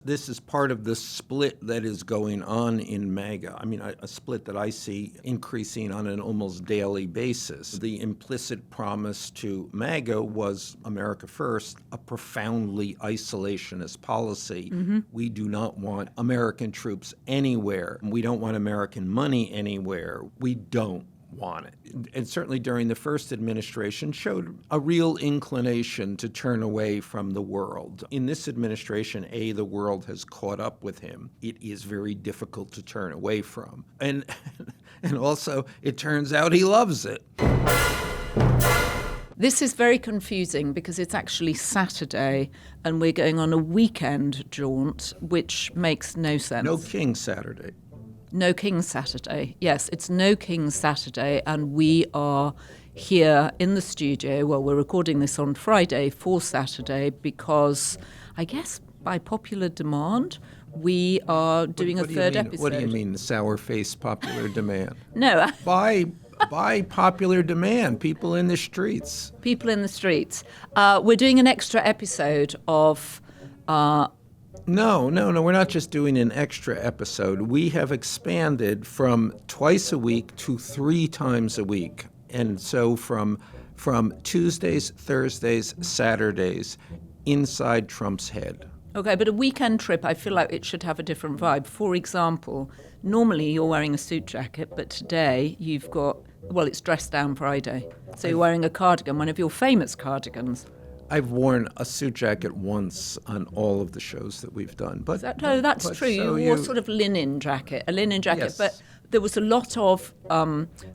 This is part of the split that is going on in MAGA. I mean, a split that I see increasing on an almost daily basis. The implicit promise to MAGA was America first, a profoundly isolationist policy. We do not want American troops anywhere. We don't want American money anywhere. We don't want it. And certainly during the first administration showed a real inclination to turn away from the world. In this administration, the world has caught up with him. It is very difficult to turn away from. And also, it turns out he loves it. This is very confusing because it's actually Saturday and we're going on a weekend jaunt, which makes no sense. No King Saturday. No King Saturday. Yes, it's No King Saturday, and we are here in the studio. Well, we're recording this on Friday for Saturday because, I guess, by popular demand, we are doing a third episode. What do you mean, sour-faced popular demand? No. By popular demand, people in the streets. People in the streets. We're doing an extra episode of... No, we're not just doing an extra episode. We have expanded from twice a week to 3 times a week. And so from Tuesdays, Thursdays, Saturdays, inside Trump's head. Okay, but a weekend trip, I feel like it should have a different vibe. For example, normally you're wearing a suit jacket, but today you've got, well, it's Dress Down Friday. So you're wearing a cardigan, one of your famous cardigans. I've worn a suit jacket once on all of the shows that we've done. But that's true. So you wore sort of a linen jacket, yes. But there was a lot of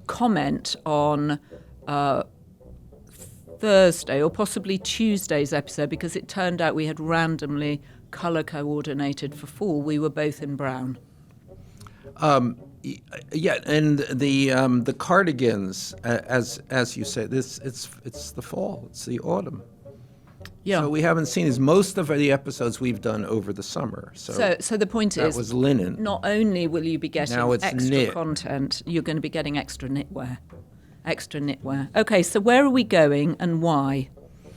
comment on Thursday or possibly Tuesday's episode because it turned out we had randomly colour coordinated for fall. We were both in brown. Yeah, and the cardigans, as you say, it's the fall, it's the autumn. Yeah. So we haven't seen as most of the episodes we've done over the summer. So the point is, that was linen. Not only will you be getting extra knit content, you're going to be getting extra knitwear. Okay, so where are we going and why?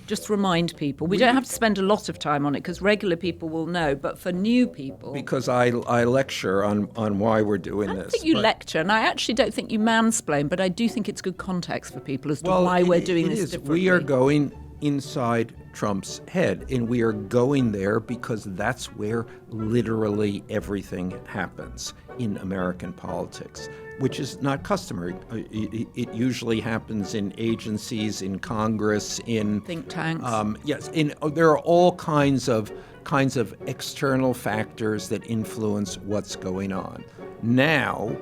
Just remind people. We don't have to spend a lot of time on it because regular people will know, but for new people... Because I lecture on why we're doing this. I don't think you lecture, and I actually don't think you mansplain, but I do think it's good context for people as to why we're doing this differently. We are going inside Trump's head, and we are going there because that's where literally everything happens in American politics, which is not customary. It usually happens in agencies, in Congress, in think tanks. Yes, there are all kinds of external factors that influence what's going on. Now,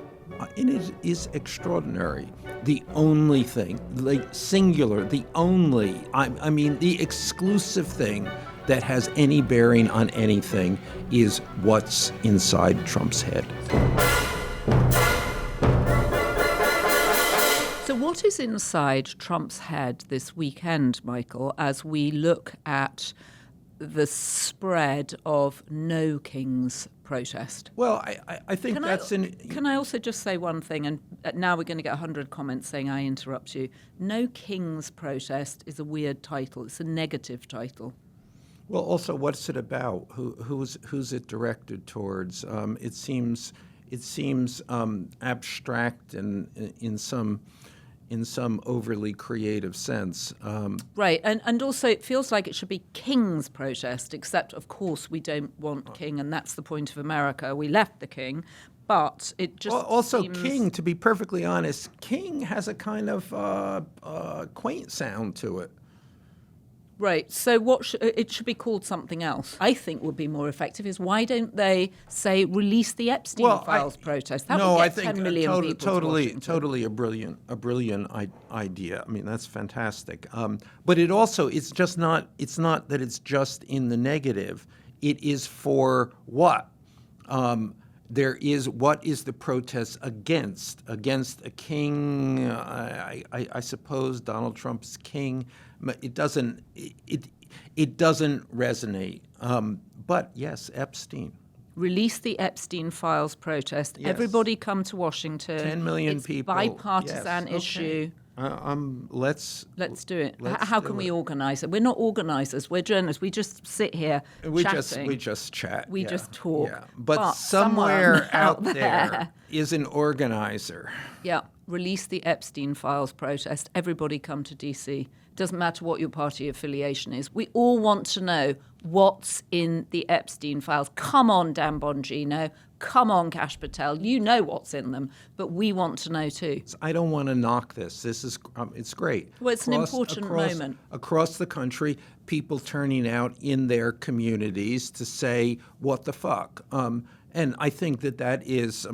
and it is extraordinary. The only thing, like singular, the exclusive thing that has any bearing on anything is what's inside Trump's head. So what is inside Trump's head this weekend, Michael, as we look at the spread of No King's protest? Well, I think Can I also just say one thing, and now we're going to get 100 comments saying I interrupt you. No King's protest is a weird title. It's a negative title. Well, also, what's it about? Who's it directed towards? It seems abstract and in some overly creative sense. Right, and also it feels like it should be King's protest, except, of course, we don't want King, and that's the point of America. We left the King, but it just also seems... King, to be perfectly honest, King has a kind of quaint sound to it. Right, so it should be called something else. I think would be more effective is why don't they say release the Epstein files protest? That would get 10 million people totally a brilliant idea. I mean, that's fantastic. But it also it's not that it's just in the negative. It is for what? There is what is the protest against a king? I suppose Donald Trump's king. It doesn't resonate. But yes, Epstein. Release the Epstein files protest. Yes. Everybody come to Washington. 10 million people. Bipartisan issue. Let's do it. let's How do can we it. organise it? We're not organisers. We're journalists. We just sit here chatting. We just chat. We just talk. Yeah. But someone somewhere out out there is an organizer. Yeah, release the Epstein files protest. Everybody come to DC. Doesn't matter what your party affiliation is. We all want to know what's in the Epstein files. Come on, Dan Bongino. Come on, Kash Patel. You know what's in them, but we want to know too. I don't want to knock this. This is it's great. Well, it's an important moment. Across the country, people turning out in their communities to say, what the fuck? And I think that is,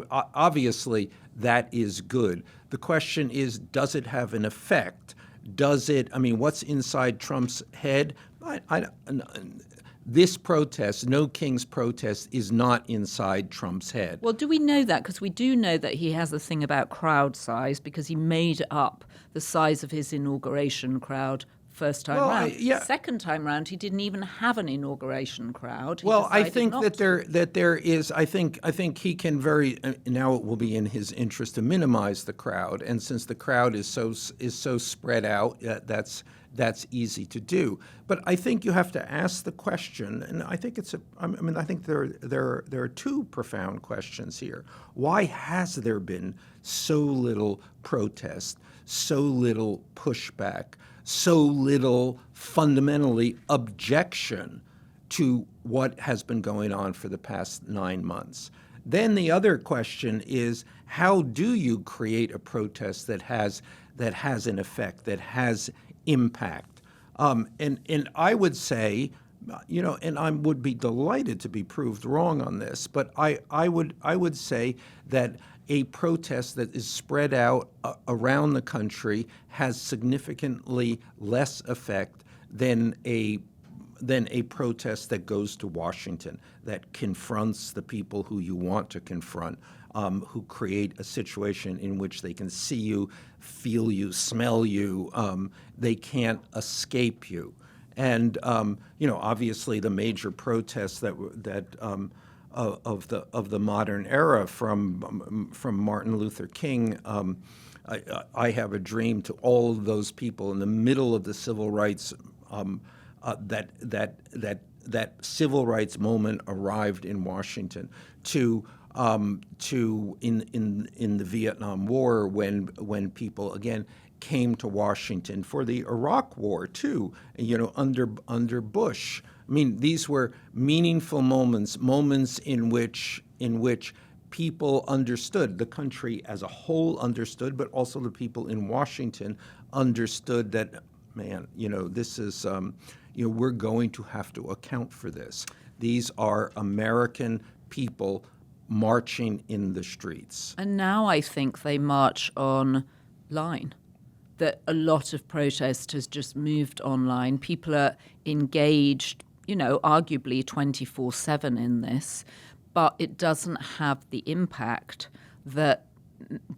obviously, that is good. The question is, does it have an effect? Does it, what's inside Trump's head? This protest, No King's protest, is not inside Trump's head. Well, do we know that? Because we do know that he has a thing about crowd size because he made up the size of his inauguration crowd first time round. Second time round, he didn't even have an inauguration crowd. I think that there is. I think he can now it will be in his interest to minimize the crowd, and since the crowd is so spread out, that's easy to do. But I think you have to ask the question, and I think I think there are two profound questions here. Why has there been so little protest, so little pushback, so little fundamentally objection to what has been going on for the past 9 months? Then the other question is, how do you create a protest that has an effect, that has impact? And I would say, and I would be delighted to be proved wrong on this, but I would say that a protest that is spread out around the country has significantly less effect than a protest that goes to Washington, that confronts the people who you want to confront, who create a situation in which they can see you, feel you, smell you. They can't escape you. And obviously, the major protests of the modern era, from Martin Luther King. I have a dream, to all of those people in the middle of the civil rights. That civil rights moment arrived in Washington, to in the Vietnam War, when people again came to Washington, for the Iraq War too, under Bush. These were meaningful moments in which people understood, the country as a whole understood, but also the people in Washington understood that, this is, we're going to have to account for this. These are American people marching in the streets. And now I think they march online. That a lot of protest has just moved online. People are engaged, arguably 24/7 in this, but it doesn't have the impact that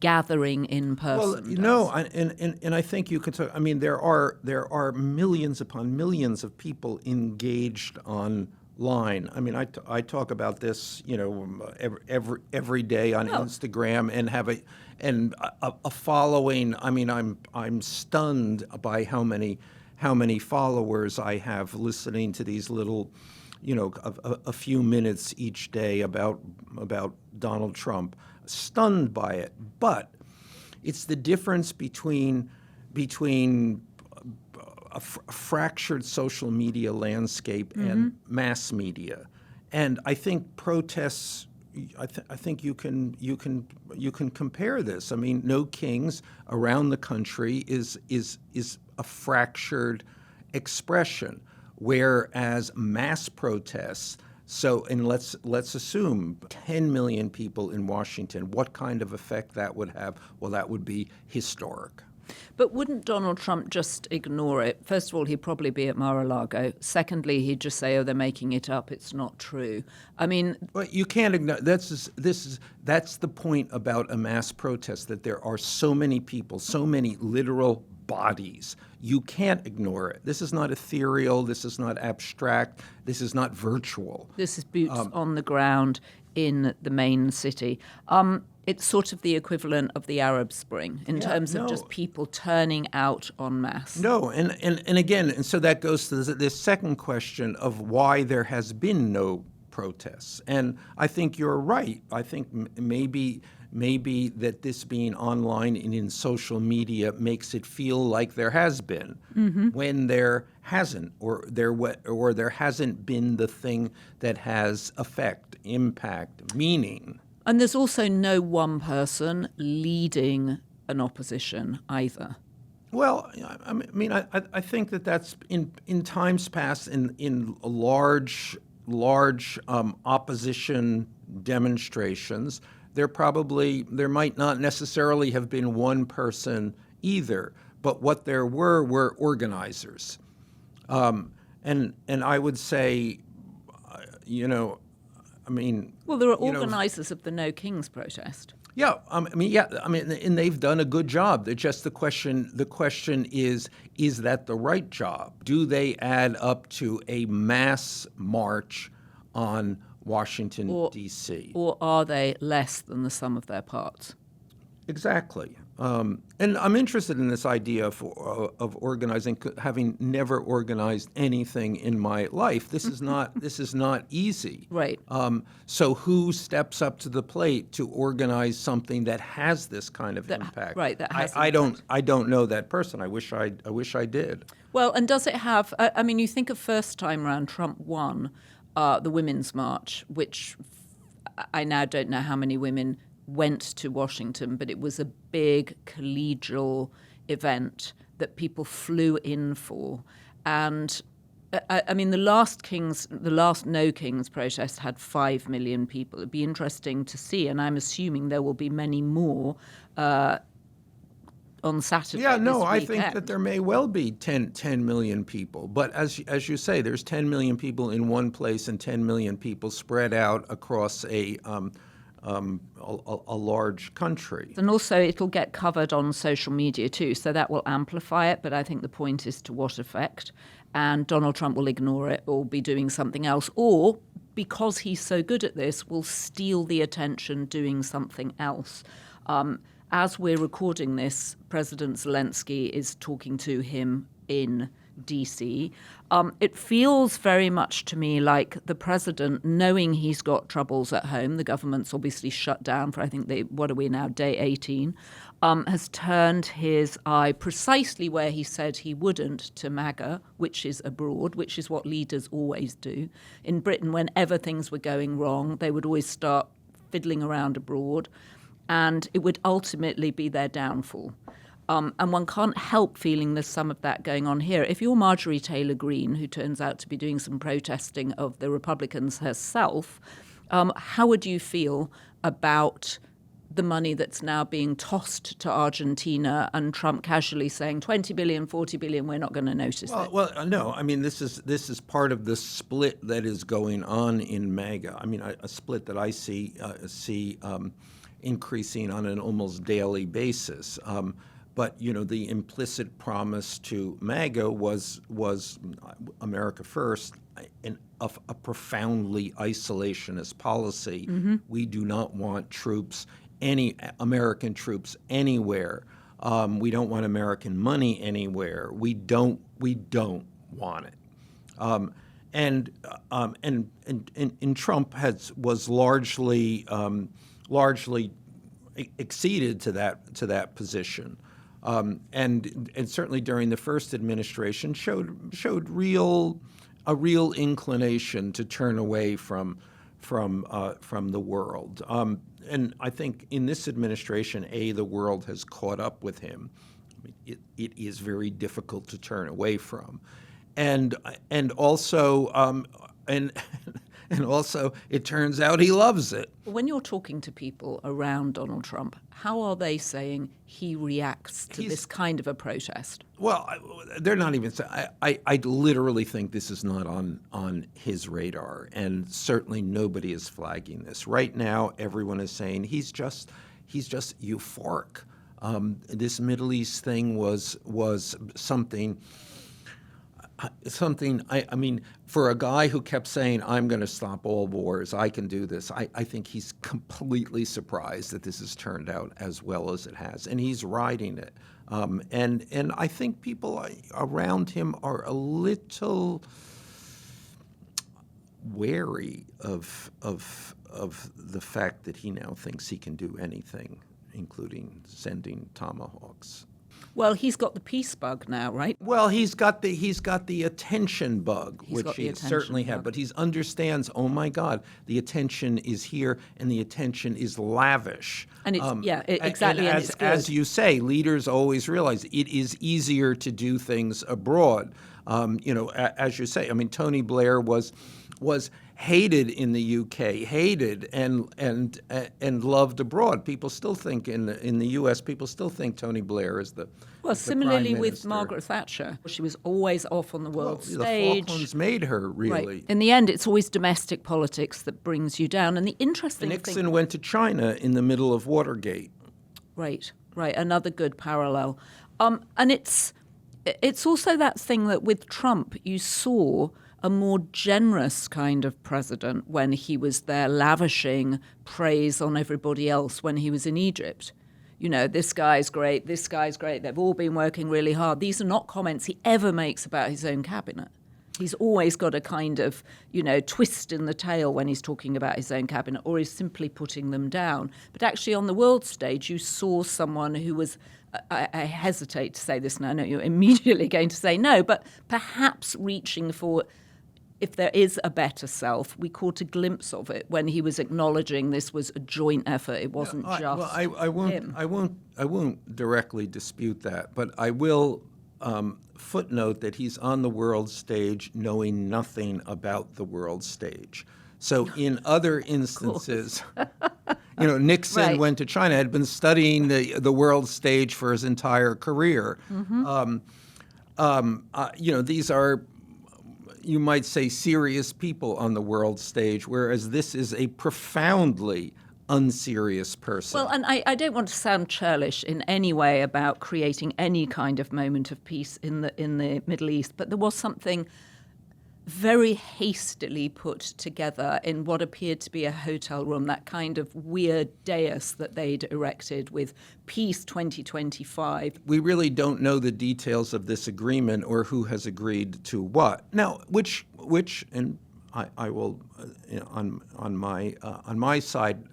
gathering in person does. No, and I think you can talk. There are millions upon millions of people engaged online. I talk about this, every day on Instagram, and have a following. I'm stunned by how many followers I have listening to these little, a few minutes each day about Donald Trump. Stunned by it, but it's the difference between a fractured social media landscape and mass media, and I think protests. I think you can compare this. No Kings around the country is a fractured expression, whereas mass protests. So, and let's assume 10 million people in Washington. What kind of effect that would have? Well, that would be historic. But wouldn't Donald Trump just ignore it? First of all, he'd probably be at Mar-a-Lago. Secondly, he'd just say, "Oh, they're making it up. It's not true." But you can't ignore. That's the point about a mass protest, that there are so many people, so many literal bodies. You can't ignore it. This is not ethereal. This is not abstract. This is not virtual. This is boots on the ground in the main city. It's sort of the equivalent of the Arab Spring in terms of just people turning out en masse. No, and again, and so that goes to this second question of why there has been no protests. And I think you're right. I think maybe that this being online and in social media makes it feel like there has been when there hasn't, or there hasn't been the thing that has effect, impact, meaning. And there's also no one person leading an opposition either. Well, I think that that's in times past in large opposition demonstrations. There might not necessarily have been one person either, but what there were organizers, and I would say, Well, there are organizers of the No Kings protest. And they've done a good job. The question is that the right job? Do they add up to a mass march on Washington, D.C.? Or are they less than the sum of their parts? Exactly. And I'm interested in this idea of organizing, having never organized anything in my life. This is not easy. Right. So who steps up to the plate to organize something that has this kind of impact? Right. That has I don't know that person. I wish I did. Well, and does it have? You think of first time round, Trump won the Women's March, which I now don't know how many women went to Washington, but it was a big collegial event that people flew in for. And the last No Kings protest had 5 million people. It'd be interesting to see, and I'm assuming there will be many more on Saturday. Yeah, no, I think that there may well be 10 million people. But as you say, there's 10 million people in one place and 10 million people spread out across a large country. And also it'll get covered on social media too, so that will amplify it, but I think the point is to what effect. And Donald Trump will ignore it or be doing something else, or because he's so good at this, will steal the attention doing something else. As we're recording this, President Zelenskyy is talking to him in D.C. It feels very much to me like the president, knowing he's got troubles at home, the government's obviously shut down for, I think, what are we now, day 18, has turned his eye precisely where he said he wouldn't to MAGA, which is abroad, which is what leaders always do. In Britain, whenever things were going wrong, they would always start fiddling around abroad, and it would ultimately be their downfall. And one can't help feeling there's some of that going on here. If you're Marjorie Taylor Greene, who turns out to be doing some protesting of the Republicans herself, how would you feel about the money that's now being tossed to Argentina and Trump casually saying 20 billion, 40 billion, we're not going to notice it? Well, no. This is part of the split that is going on in MAGA. A split that I see increasing on an almost daily basis. But the implicit promise to MAGA was America first, a profoundly isolationist policy. Mm-hmm. We do not want any American troops anywhere. We don't want American money anywhere. We don't want it. And Trump was largely acceded to that position. And certainly during the first administration showed a real inclination to turn away from the world. And I think in this administration, the world has caught up with him. It is very difficult to turn away from, and also it turns out he loves it. When you're talking to people around Donald Trump, how are they saying he reacts to this kind of a protest? Well, they're not even saying. I literally think this is not on his radar, and certainly nobody is flagging this right now. Everyone is saying he's just euphoric. This Middle East thing was something. I mean, for a guy who kept saying, I'm going to stop all wars, I can do this, I think he's completely surprised that this has turned out as well as it has, and he's riding it. And I think people around him are a little wary of the fact that he now thinks he can do anything, including sending Tomahawks. Well, he's got the peace bug now, right? Well, he's got the attention bug, He's which got the he attention certainly bug. had. But he understands, oh my God, the attention is here, and the attention is lavish. And it's exactly. And And it's good. as you say, leaders always realize it is easier to do things abroad. As you say, I mean, Tony Blair was hated in the UK, hated and loved abroad. People still think in the US, people still think Tony Blair is the Well, the similarly Prime with Minister. Margaret Thatcher. She was always off on the world The stage. Falklands made her, really. Right. In the end, it's always domestic politics that brings you down. And the interesting Nixon thing... went to China in the middle of Watergate. Right. Another good parallel. And it's also that thing that with Trump, you saw a more generous kind of president when he was there lavishing praise on everybody else when he was in Egypt. This guy's great, they've all been working really hard. These are not comments he ever makes about his own cabinet. He's always got a kind of, twist in the tail when he's talking about his own cabinet, or he's simply putting them down. But actually on the world stage, you saw someone who was, I hesitate to say this, and I know you're immediately going to say no, but perhaps reaching for, if there is a better self, we caught a glimpse of it when he was acknowledging this was a joint effort. It wasn't just him. I won't directly dispute that, but I will footnote that he's on the world stage knowing nothing about the world stage. So in other instances, Nixon Right. went to China, had been studying the world stage for his entire career. These are, you might say, serious people on the world stage, whereas this is a profoundly unserious person. Well, and I don't want to sound churlish in any way about creating any kind of moment of peace in the Middle East, but there was something very hastily put together in what appeared to be a hotel room, that kind of weird dais that they'd erected with Peace 2025. We really don't know the details of this agreement or who has agreed to what. Now, which, and I will, on my side,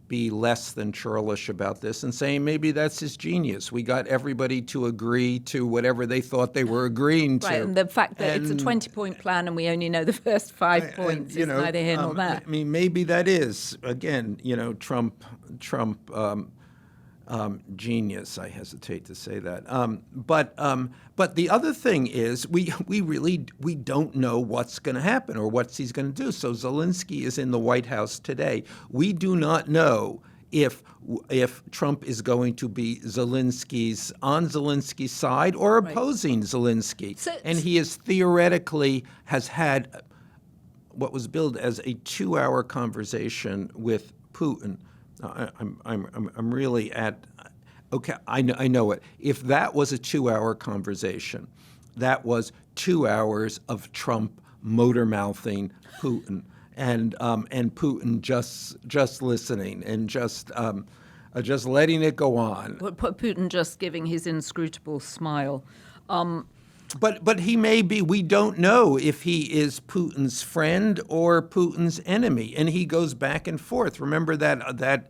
be less than churlish about this and saying maybe that's his genius. We got everybody to agree to whatever they thought they were agreeing to. Right, and the fact that it's a 20-point plan and we only know the first 5 points is neither here nor there. I mean, maybe that is, again, Trump genius. I hesitate to say that. But the other thing is we really don't know what's going to happen or what he's going to do. So Zelenskyy is in the White House today. We do not know if Trump is going to be on Zelensky's side or opposing Zelenskyy. And he is theoretically has had what was billed as a 2-hour conversation with Putin. I'm really at, okay, I know it. If that was a 2-hour conversation, that was 2 hours of Trump motor-mouthing Putin and Putin just listening and just letting it go on. Putin just giving his inscrutable smile. But he may be, we don't know if he is Putin's friend or Putin's enemy. And he goes back and forth. Remember that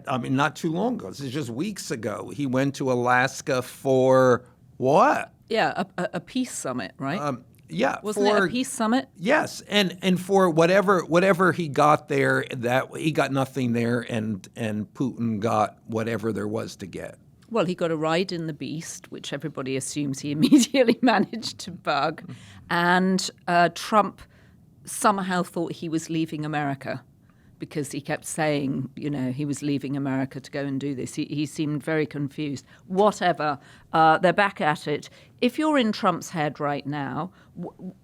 I mean, not too long ago, this is just weeks ago, he went to Alaska for what? Yeah, a peace summit, right? Yeah. Wasn't it a peace summit? Yes. And for whatever he got there, that he got nothing there and Putin got whatever there was to get. Well, he got a ride in the Beast, which everybody assumes he immediately managed to bug. And Trump somehow thought he was leaving America because he kept saying, he was leaving America to go and do this. He seemed very confused. Whatever. They're back at it. If you're in Trump's head right now,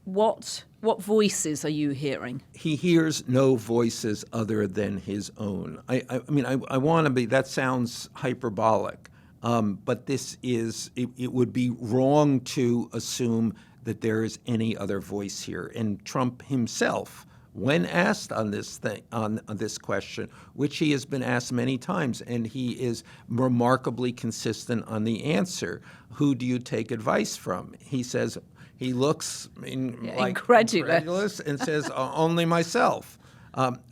what voices are you hearing? He hears no voices other than his own. I mean, I want to be, that sounds hyperbolic, But it would be wrong to assume that there is any other voice here. And Trump himself, when asked on this question, which he has been asked many times, and he is remarkably consistent on the answer, who do you take advice from? He says, he looks like incredulous and says, only myself. But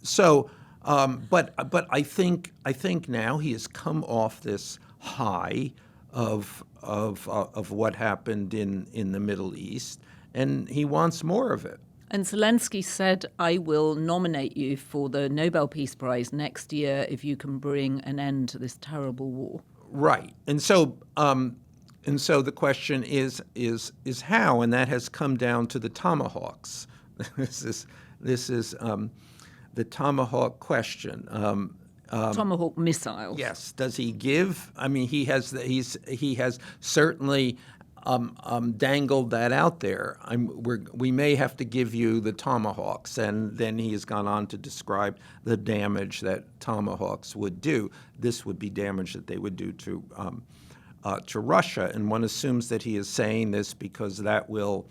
I think now he has come off this high of what happened in the Middle East, and he wants more of it. And Zelenskyy said, I will nominate you for the Nobel Peace Prize next year if you can bring an end to this terrible war. Right. And so the question is how, and that has come down to the Tomahawks. This is the Tomahawk question. Tomahawk missiles. Yes. Does he give? I mean, he has certainly dangled that out there. We may have to give you the Tomahawks, and then he has gone on to describe the damage that Tomahawks would do. This would be damage that they would do to Russia, and one assumes that he is saying this because that will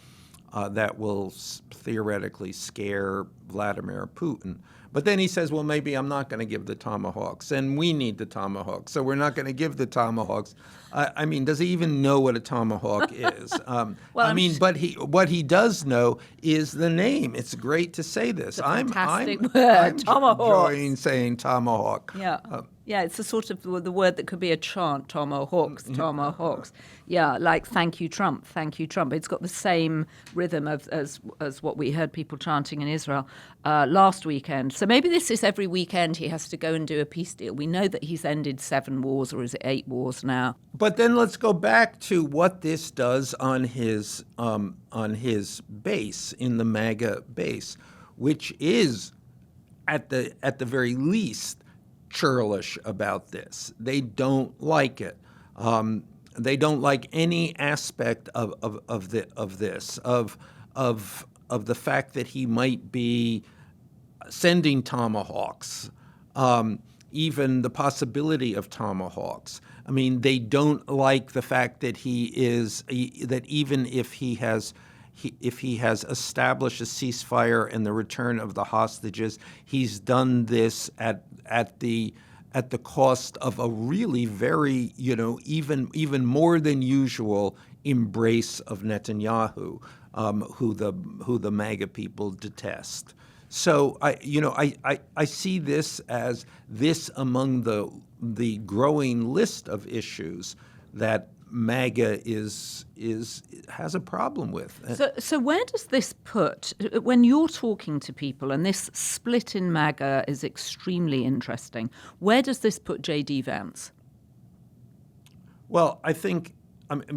theoretically scare Vladimir Putin. But then he says, well, maybe I'm not going to give the Tomahawks, and we need the Tomahawks, so we're not going to give the Tomahawks. I mean, does he even know what a Tomahawk is? But what he does know is the name. It's great to say this. I'm Tomahawk. Enjoying saying Tomahawk. Yeah, it's a sort of the word that could be a chant, Tomahawks, Tomahawks. Yeah, like thank you, Trump, thank you, Trump. It's got the same rhythm as what we heard people chanting in Israel last weekend. So maybe this is every weekend he has to go and do a peace deal. We know that he's ended 7 wars, or is it 8 wars now? But then let's go back to what this does on his base, in the MAGA base, which is at the very least churlish about this. They don't like it. They don't like any aspect of this, of the fact that he might be sending Tomahawks, even the possibility of Tomahawks. I mean, they don't like the fact that that even if he has established a ceasefire and the return of the hostages, he's done this at the cost of a really very, even more than usual embrace of Netanyahu, who the MAGA people detest. So I see this as among the growing list of issues that MAGA has a problem with. So where does this put, when you're talking to people, and this split in MAGA is extremely interesting, where does this put J.D. Vance? Well, I think,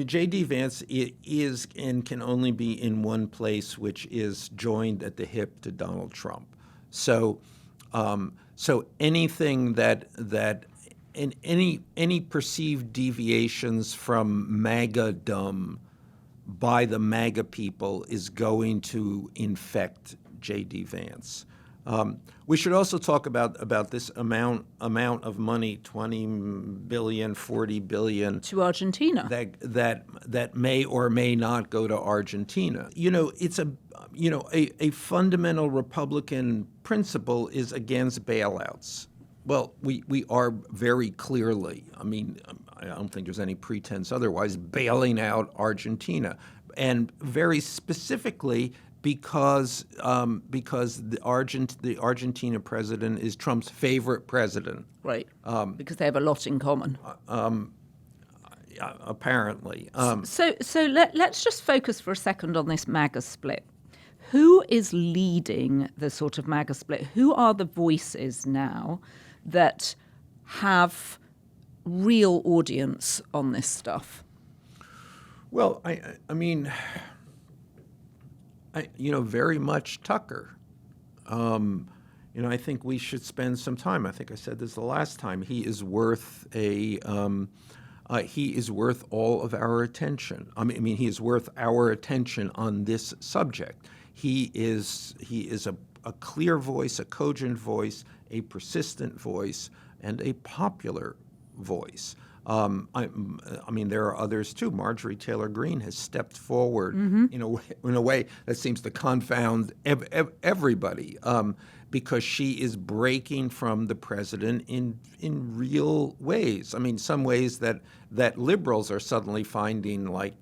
J.D. Vance is and can only be in one place, which is joined at the hip to Donald Trump. So anything and any perceived deviations from MAGA-dom by the MAGA people is going to infect J.D. Vance. We should also talk about this amount of money, $20 billion, $40 billion to Argentina, that may or may not go to Argentina. It's a fundamental Republican principle is against bailouts. Well, we are very clearly, I don't think there's any pretense otherwise, bailing out Argentina, and very specifically because the Argentina president is Trump's favorite president. Right, because they have a lot in common. Apparently. So let's just focus for a second on this MAGA split. Who is leading the sort of MAGA split? Who are the voices now that have real audience on this stuff? Well, very much Tucker. I think we should spend some time. I think I said this the last time. He is worth all of our attention. He is worth our attention on this subject. He is a clear voice, a cogent voice, a persistent voice, and a popular voice. I mean, there are others too. Marjorie Taylor Greene has stepped forward in a way that seems to confound everybody, because she is breaking from the president in real ways. I mean, some ways that liberals are suddenly finding like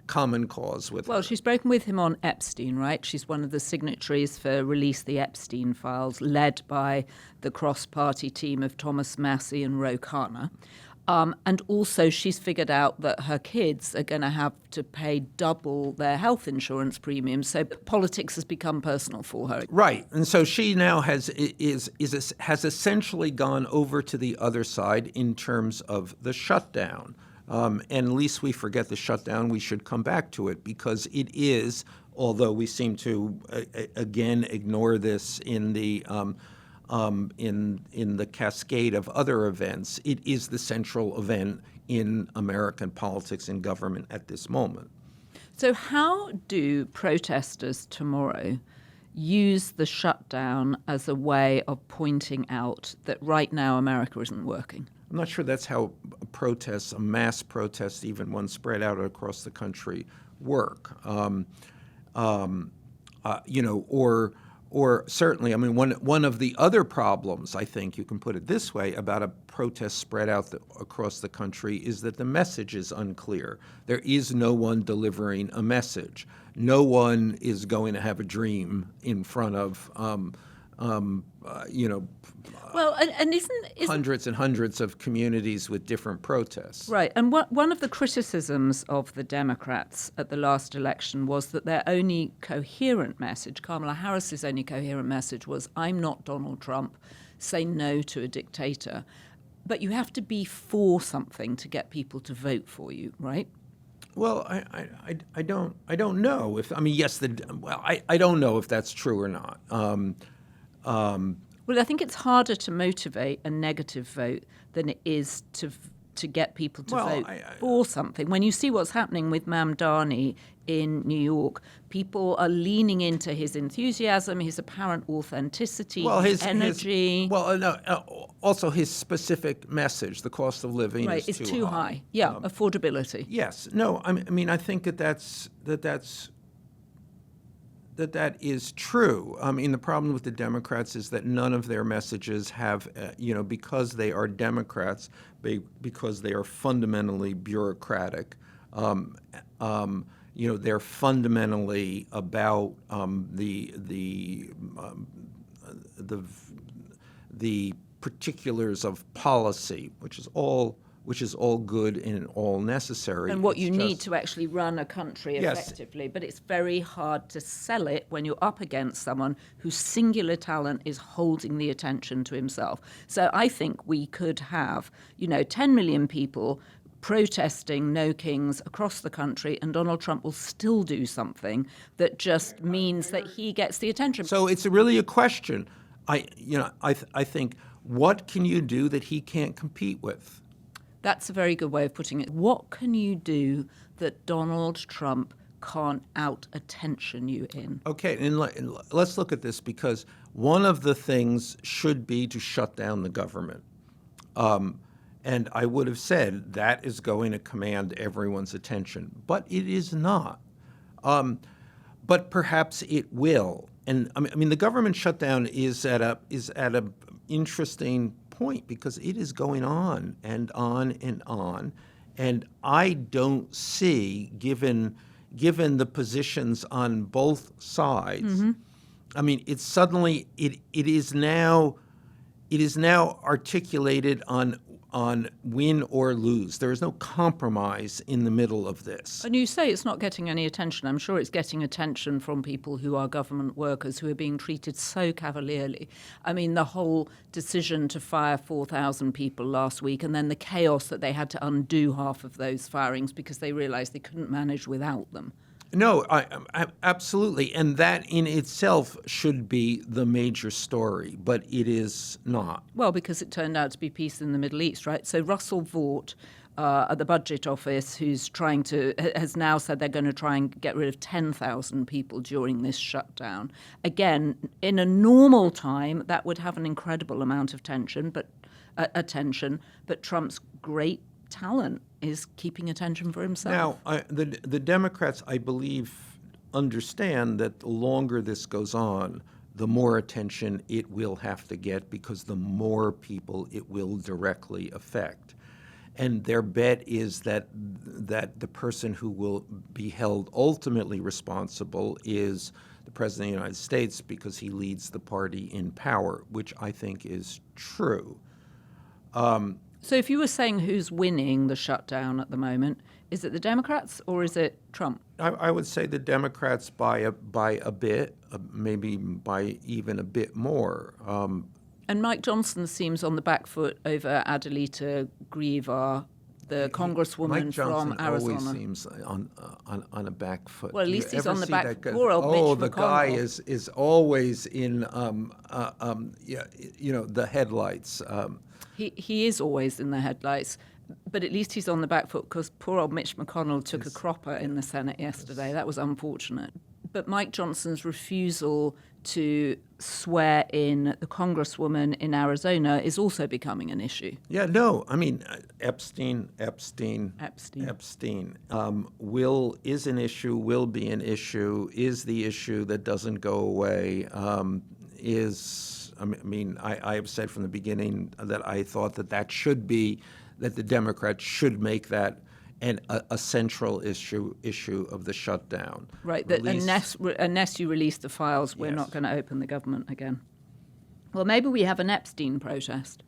common cause with her. Well, she's broken with him on Epstein, right? She's one of the signatories for Release the Epstein Files, led by the cross-party team of Thomas Massie and Ro Khanna. And also she's figured out that her kids are going to have to pay double their health insurance premiums. So politics has become personal for her. Right. And so she now has essentially gone over to the other side in terms of the shutdown. And least we forget the shutdown, we should come back to it, because it is, although we seem to again ignore this in the in the cascade of other events, it is the central event in American politics and government at this moment. So how do protesters tomorrow use the shutdown as a way of pointing out that right now America isn't working? I'm not sure that's how protests, a mass protest, even one spread out across the country, work. Or certainly, I mean, one of the other problems, I think you can put it this way, about a protest spread out across the country is that the message is unclear. There is no one delivering a message. No one is going to have a dream in front of, well, and isn't hundreds and hundreds of communities with different protests. Right, and one of the criticisms of the Democrats at the last election was that their only coherent message, Kamala Harris's only coherent message, was, I'm not Donald Trump, say no to a dictator. But you have to be for something to get people to vote for you, right? Well, I don't know if, I mean, yes, I don't know if that's true or not. Well, I think it's harder to motivate a negative vote than it is to get people to vote for something. When you see what's happening with Mamdani in New York, people are leaning into his enthusiasm, his apparent authenticity, his energy. Also his specific message, the cost of living is too high. Yeah, affordability. Yes. No, I mean, I think that is true. I mean, the problem with the Democrats is that none of their messages have, because they are Democrats, because they are fundamentally bureaucratic, they're fundamentally about the particulars of policy, which is all good and all necessary. And what you need to actually run a country effectively. Yes. But it's very hard to sell it when you're up against someone whose singular talent is holding the attention to himself. So I think we could have, 10 million people protesting no kings across the country, and Donald Trump will still do something that just means that he gets the attention. So it's really a question. I think, what can you do that he can't compete with? That's a very good way of putting it. What can you do that Donald Trump can't out-attention you in? Okay, and let's look at this, because one of the things should be to shut down the government. And I would have said that is going to command everyone's attention, but it is not. But perhaps it will. And I mean, the government shutdown is at a interesting point, because it is going on and on and on. And I don't see, given the positions on both sides, I mean, it's suddenly it is now articulated on win or lose. There is no compromise in the middle of this. And you say it's not getting any attention. I'm sure it's getting attention from people who are government workers who are being treated so cavalierly. I mean, the whole decision to fire 4,000 people last week, and then the chaos that they had to undo half of those firings because they realized they couldn't manage without them. No, I absolutely. And that in itself should be the major story, but it is not. Well, because it turned out to be peace in the Middle East, right? So Russell Vought at the Budget Office, has now said they're going to try and get rid of 10,000 people during this shutdown. Again, in a normal time, that would have an incredible amount of attention, but Trump's great talent is keeping attention for himself. Now, the Democrats, I believe, understand that the longer this goes on, the more attention it will have to get because the more people it will directly affect. And their bet is that the person who will be held ultimately responsible is the President of the United States because he leads the party in power, which I think is true. So if you were saying who's winning the shutdown at the moment, is it the Democrats or is it Trump? I would say the Democrats by a bit, maybe by even a bit more. And Mike Johnson seems on the back foot over Adelita Grieva, the congresswoman Mike Johnson from Arizona. always seems on a back foot. Well, at Do you least he's ever on the see back that guy? poor old Mitch the guy McConnell. is always in the headlights. He is always in the headlights, but at least he's on the back foot because poor old Mitch McConnell took a cropper in the Senate yesterday. That was unfortunate. But Mike Johnson's refusal to swear in the congresswoman in Arizona is also becoming an issue. Yeah, no, I mean Epstein. Is an issue, will be an issue, is the issue that doesn't go away. I have said from the beginning that I thought that should be, that the Democrats should make that a central issue of the shutdown. Right, that unless you release the files, we're Yes. not going to open the government again. Well, maybe we have an Epstein protest.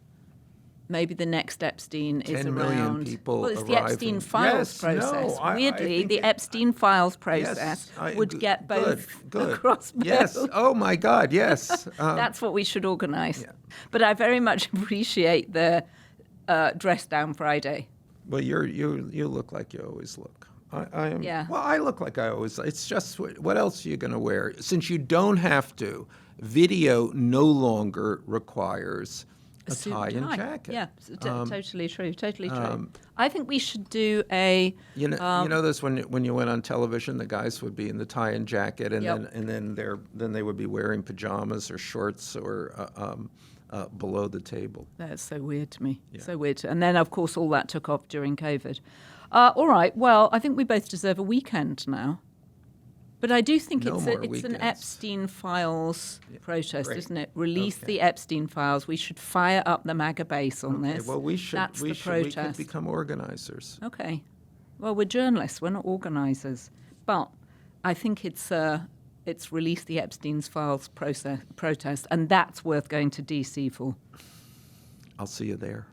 Maybe the next Epstein is 10 million around. people Well, it's the arriving. Epstein files Yes, no, process. I Weirdly, think the it- Epstein files process would get both good. across both. Yes. Oh my God. Yes. That's what we should organise. Yeah. But I very much appreciate the Dress Down Friday. Well, you look like you always look. I am. Yeah. Well, I look like I always. It's just what else are you going to wear? Since you don't have to, video no longer requires a suit tie and jacket. Yeah, totally true. Totally true. I think we should do a. You know this when you went on television, the guys would be in the tie and jacket, and Yep. then they would be wearing pajamas or shorts or below the table. That's so weird to me. Yeah. So weird. And then, of course, all that took off during COVID. All right. Well, I think we both deserve a weekend now. But I do think No it's more an weekends. Epstein files protest, great. isn't it? Release Okay. the Epstein files. We should fire up the MAGA base on Okay, this. well, we should. That's we the should. We could protest. become organizers. Okay. Well, we're journalists. We're not organisers. But I think it's release the Epstein's files protest, and that's worth going to DC for. I'll see you there.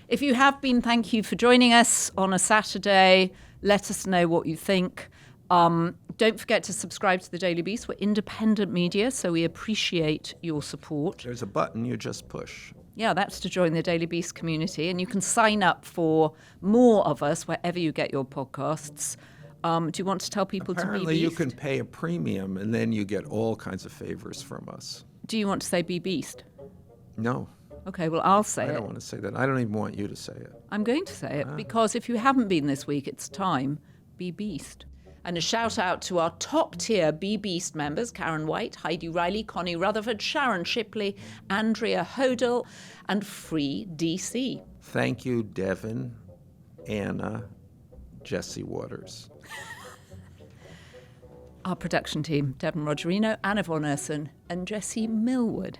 If you have been, thank you for joining us on a Saturday. Let us know what you think. Don't forget to subscribe to the Daily Beast. We're independent media, so we appreciate your support. There's a button you just push. Yeah, that's to join the Daily Beast community. And you can sign up for more of us wherever you get your podcasts. Do you want to tell people Apparently, to be you Beast? can pay a premium, and then you get all kinds of favors from us. Do you want to say be Beast? No, Okay, well, I'll say I it. don't want to say that. I don't even want you to say it. I'm going to say it because if you haven't been this week, it's time. Be Beast. And a shout out to our top tier Be Beast members, Karen White, Heidi Riley, Connie Rutherford, Sharon Shipley, Andrea Hodel, and Free DC. Thank you, Devin, Anna, Jesse Waters. Our production team, Devin Rogerino, Anna Von Urson, and Jessie Millwood.